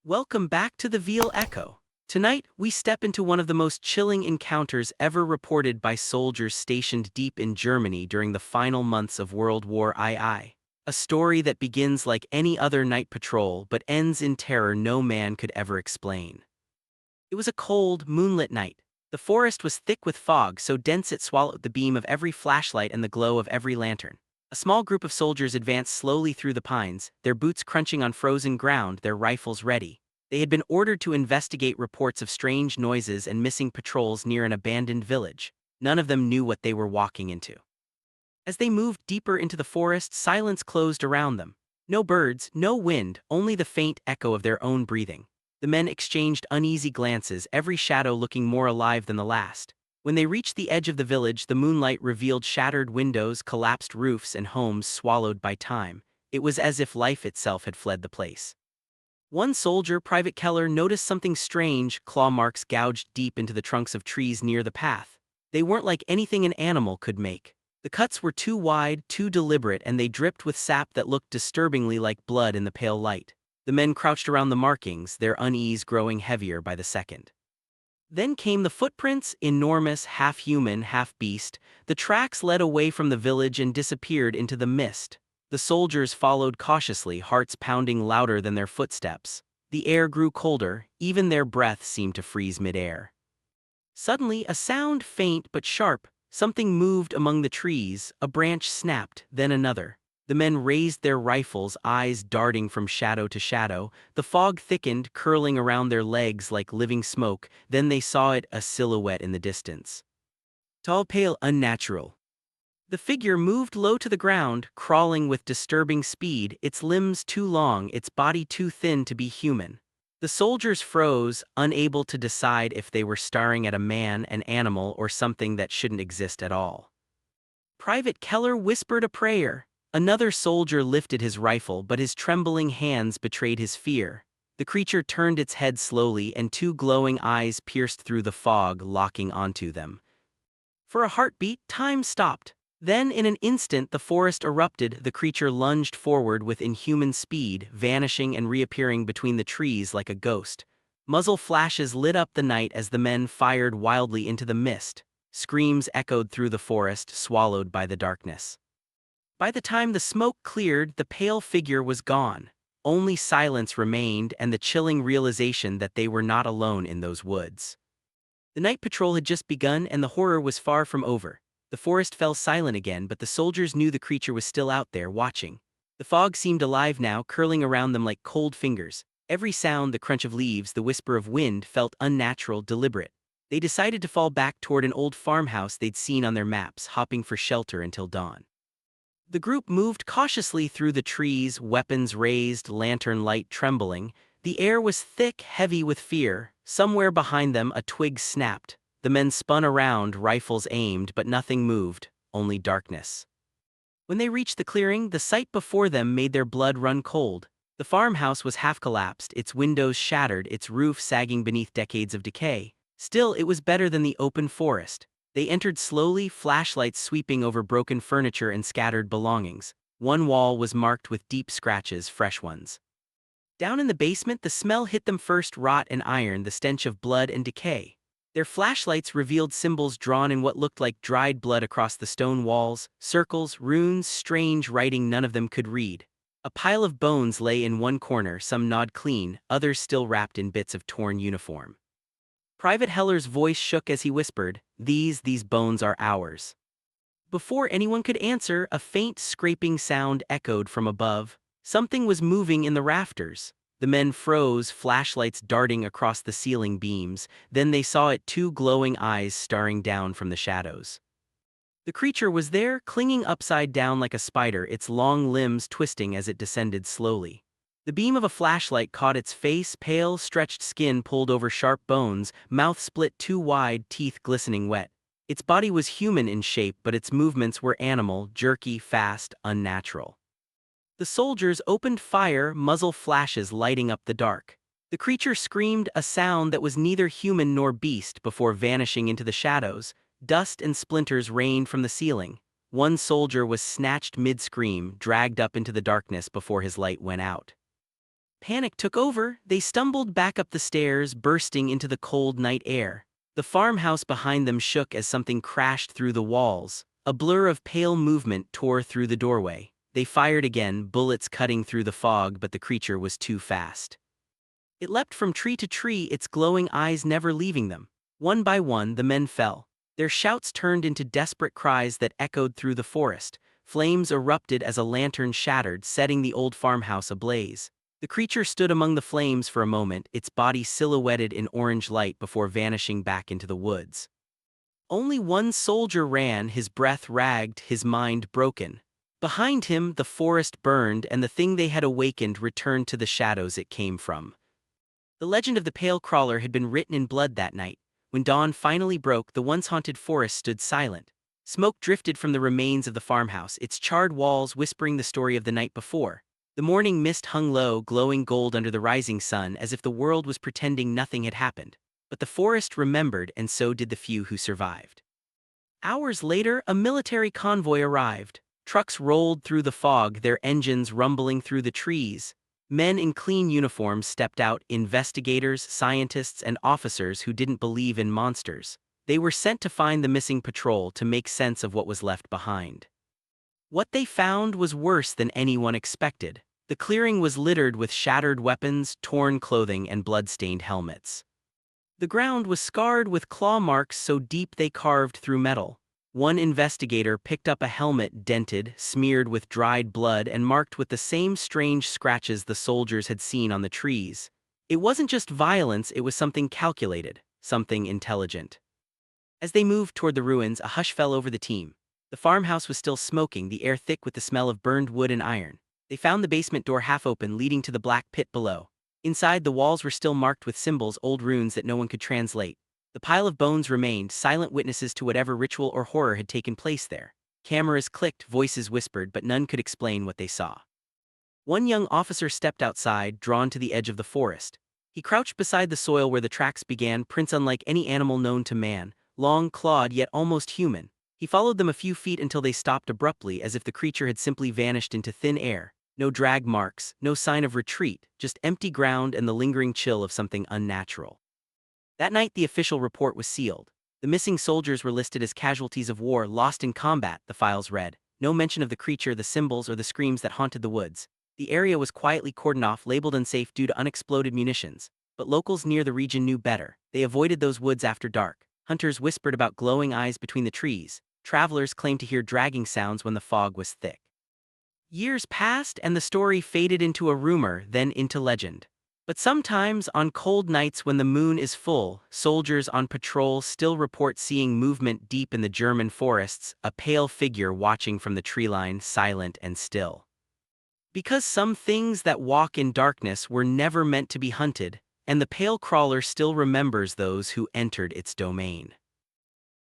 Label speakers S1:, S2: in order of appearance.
S1: Welcome back to the Veal Echo. Tonight, we step into one of the most chilling encounters ever reported by soldiers stationed deep in Germany during the final months of World War II. A story that begins like any other night patrol but ends in terror no man could ever explain. It was a cold, moonlit night. The forest was thick with fog so dense it swallowed the beam of every flashlight and the glow of every lantern. A small group of soldiers advanced slowly through the pines, their boots crunching on frozen ground, their rifles ready. They had been ordered to investigate reports of strange noises and missing patrols near an abandoned village. None of them knew what they were walking into. As they moved deeper into the forest, silence closed around them. No birds, no wind, only the faint echo of their own breathing. The men exchanged uneasy glances, every shadow looking more alive than the last. When they reached the edge of the village, the moonlight revealed shattered windows, collapsed roofs, and homes swallowed by time. It was as if life itself had fled the place. One soldier, Private Keller, noticed something strange, claw marks gouged deep into the trunks of trees near the path. They weren't like anything an animal could make. The cuts were too wide, too deliberate, and they dripped with sap that looked disturbingly like blood in the pale light. The men crouched around the markings, their unease growing heavier by the second. Then came the footprints, enormous, half-human, half-beast. The tracks led away from the village and disappeared into the mist. The soldiers followed cautiously, hearts pounding louder than their footsteps. The air grew colder, even their breath seemed to freeze mid-air. Suddenly, a sound, faint but sharp, something moved among the trees, a branch snapped, then another. The men raised their rifles, eyes darting from shadow to shadow. The fog thickened, curling around their legs like living smoke. Then they saw it, a silhouette in the distance. Tall, pale, unnatural. The figure moved low to the ground, crawling with disturbing speed, its limbs too long, its body too thin to be human. The soldiers froze, unable to decide if they were staring at a man, an animal, or something that shouldn't exist at all. Private Keller whispered a prayer. Another soldier lifted his rifle, but his trembling hands betrayed his fear. The creature turned its head slowly, and two glowing eyes pierced through the fog, locking onto them. For a heartbeat, time stopped. Then, in an instant, the forest erupted. The creature lunged forward with inhuman speed, vanishing and reappearing between the trees like a ghost. Muzzle flashes lit up the night as the men fired wildly into the mist. Screams echoed through the forest, swallowed by the darkness. By the time the smoke cleared, the pale figure was gone. Only silence remained and the chilling realization that they were not alone in those woods. The night patrol had just begun and the horror was far from over. The forest fell silent again, but the soldiers knew the creature was still out there, watching. The fog seemed alive now, curling around them like cold fingers. Every sound, the crunch of leaves, the whisper of wind, felt unnatural, deliberate. They decided to fall back toward an old farmhouse they'd seen on their maps, hopping for shelter until dawn. The group moved cautiously through the trees, weapons raised, lantern light trembling. The air was thick, heavy with fear. Somewhere behind them, a twig snapped. The men spun around, rifles aimed, but nothing moved, only darkness. When they reached the clearing, the sight before them made their blood run cold. The farmhouse was half collapsed, its windows shattered, its roof sagging beneath decades of decay. Still, it was better than the open forest. They entered slowly, flashlights sweeping over broken furniture and scattered belongings. One wall was marked with deep scratches, fresh ones. Down in the basement, the smell hit them first, rot and iron, the stench of blood and decay. Their flashlights revealed symbols drawn in what looked like dried blood across the stone walls, circles, runes, strange writing none of them could read. A pile of bones lay in one corner, some gnawed clean, others still wrapped in bits of torn uniform. Private Heller's voice shook as he whispered, These bones are ours." Before anyone could answer, a faint scraping sound echoed from above. Something was moving in the rafters. The men froze, flashlights darting across the ceiling beams. Then they saw it, two glowing eyes staring down from the shadows. The creature was there, clinging upside down like a spider, its long limbs twisting as it descended slowly. The beam of a flashlight caught its face, pale, stretched skin pulled over sharp bones, mouth split too wide, teeth glistening wet. Its body was human in shape, but its movements were animal, jerky, fast, unnatural. The soldiers opened fire, muzzle flashes lighting up the dark. The creature screamed, a sound that was neither human nor beast, before vanishing into the shadows. Dust and splinters rained from the ceiling. One soldier was snatched mid-scream, dragged up into the darkness before his light went out. Panic took over. They stumbled back up the stairs, bursting into the cold night air. The farmhouse behind them shook as something crashed through the walls. A blur of pale movement tore through the doorway. They fired again, bullets cutting through the fog, but the creature was too fast. It leapt from tree to tree, its glowing eyes never leaving them. One by one, the men fell. Their shouts turned into desperate cries that echoed through the forest. Flames erupted as a lantern shattered, setting the old farmhouse ablaze. The creature stood among the flames for a moment, its body silhouetted in orange light before vanishing back into the woods. Only one soldier ran, his breath ragged, his mind broken. Behind him, the forest burned, and the thing they had awakened returned to the shadows it came from. The legend of the pale crawler had been written in blood that night. When dawn finally broke, the once haunted forest stood silent. Smoke drifted from the remains of the farmhouse, its charred walls whispering the story of the night before. The morning mist hung low, glowing gold under the rising sun, as if the world was pretending nothing had happened. But the forest remembered, and so did the few who survived. Hours later, a military convoy arrived. Trucks rolled through the fog, their engines rumbling through the trees. Men in clean uniforms stepped out, investigators, scientists, and officers who didn't believe in monsters. They were sent to find the missing patrol, to make sense of what was left behind. What they found was worse than anyone expected. The clearing was littered with shattered weapons, torn clothing, and blood-stained helmets. The ground was scarred with claw marks so deep they carved through metal. One investigator picked up a helmet dented, smeared with dried blood, and marked with the same strange scratches the soldiers had seen on the trees. It wasn't just violence, it was something calculated, something intelligent. As they moved toward the ruins, a hush fell over the team. The farmhouse was still smoking, the air thick with the smell of burned wood and iron. They found the basement door half open, leading to the black pit below. Inside, the walls were still marked with symbols, old runes that no one could translate. The pile of bones remained, silent witnesses to whatever ritual or horror had taken place there. Cameras clicked, voices whispered, but none could explain what they saw. One young officer stepped outside, drawn to the edge of the forest. He crouched beside the soil where the tracks began, prints unlike any animal known to man, long, clawed, yet almost human. He followed them a few feet until they stopped abruptly, as if the creature had simply vanished into thin air. No drag marks, no sign of retreat, just empty ground and the lingering chill of something unnatural. That night, the official report was sealed. The missing soldiers were listed as casualties of war, lost in combat, the files read. No mention of the creature, the symbols, or the screams that haunted the woods. The area was quietly cordoned off, labeled unsafe due to unexploded munitions. But locals near the region knew better. They avoided those woods after dark. Hunters whispered about glowing eyes between the trees. Travelers claimed to hear dragging sounds when the fog was thick. Years passed, and the story faded into a rumor, then into legend. But sometimes, on cold nights when the moon is full, soldiers on patrol still report seeing movement deep in the German forests, a pale figure watching from the tree line, silent and still. Because some things that walk in darkness were never meant to be hunted, and the pale crawler still remembers those who entered its domain.